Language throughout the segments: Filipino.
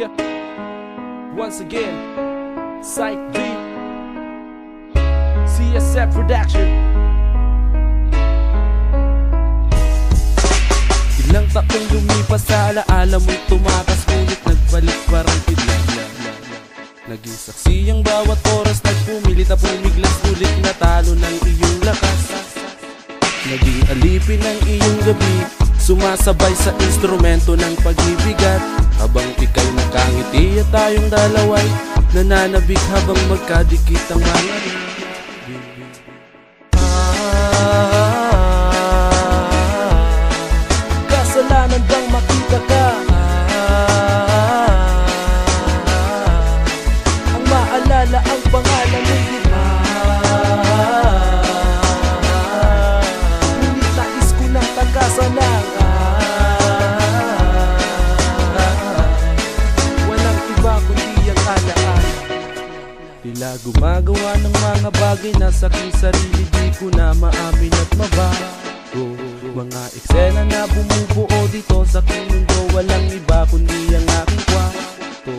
Yeah, once again, Psych B, CSF Production. Ilang taong lumipas sa alaala mo'y tumakas, ngunit nagbalik parang bigla. Naging saksi ang bawat oras, nagpumilit na bumiglas, ulit natalo ng iyong lakas. Naging alipin ng iyong gabi, sumasabay sa instrumento ng pag-ibigat. Habang ika'y nakangiti at tayong dalaway nananabik habang magkadikit ang mga kasalanan bang makita ka? Ang maalala ang pangalan mo, di ba? Ngunit nais ko nang takasan ng walang iba kundi ang alaala. Tila gumagawa ng mga bagay na sa aking sarili, di ko na maamin at mabago. Mga eksena na bumubuo dito sa aking mundo, walang iba kundi ang aking kwarto.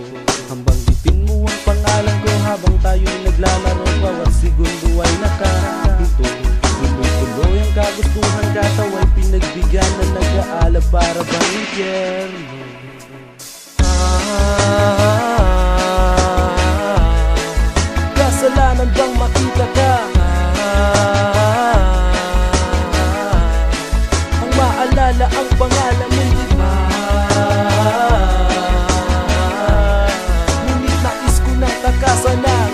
Ang banggitin mo ang pangalan ko habang tayo'y naglalaro, bawat segundo ay nakahinto. Tuloy-tuloy ang kagustuhan, katawa'y pinagbigyan na nag-aalab para bang impyerno. Kasalanan bang makita ka? Ang maalala ang pangalan mo, di ba? Ngunit nais ko nang takasan ng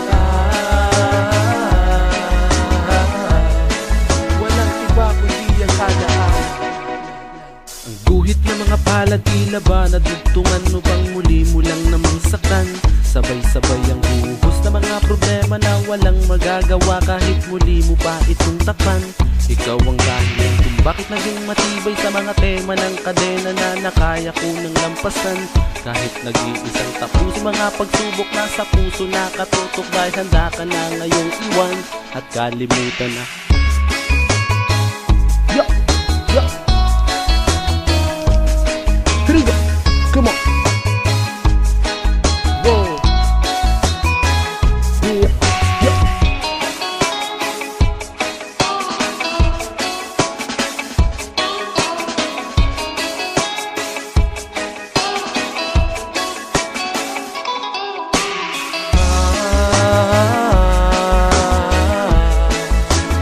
walang iba kundi ang alaala. Ang guhit ng mga palad, tila ba nadugtungan mo bang muli mo lang namang saktan? Sabay-sabay ang buhos na mga problema na walang magagawa kahit muli mo pa itong takpan. Ikaw ang dahilan kung bakit naging matibay sa mga tema ng kadena na nakaya ko nang lampasan. Kahit nag-iisang tapos mga pagsubok na sa puso nakatutok, dahil handa ka na ngayong iwan at kalimutan na. Yo! Yo! Here we go! Come on! Whoa!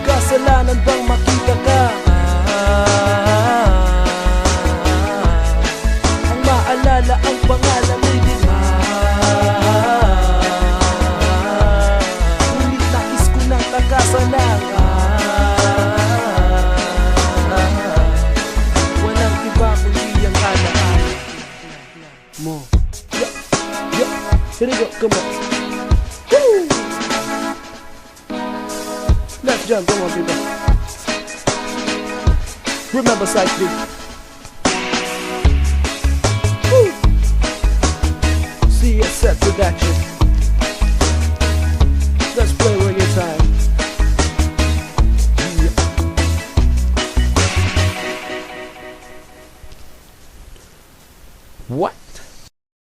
Kasalanan bang makita ka? Ang maalala ang pangalan mo, di ba? Ngunit nais ko nang takasan ng walang iba kundi ang alaala mo. Yeah, yeah, here we go, come on. Woo! Let's jump, come on people. Remember Psych B. CSF Production.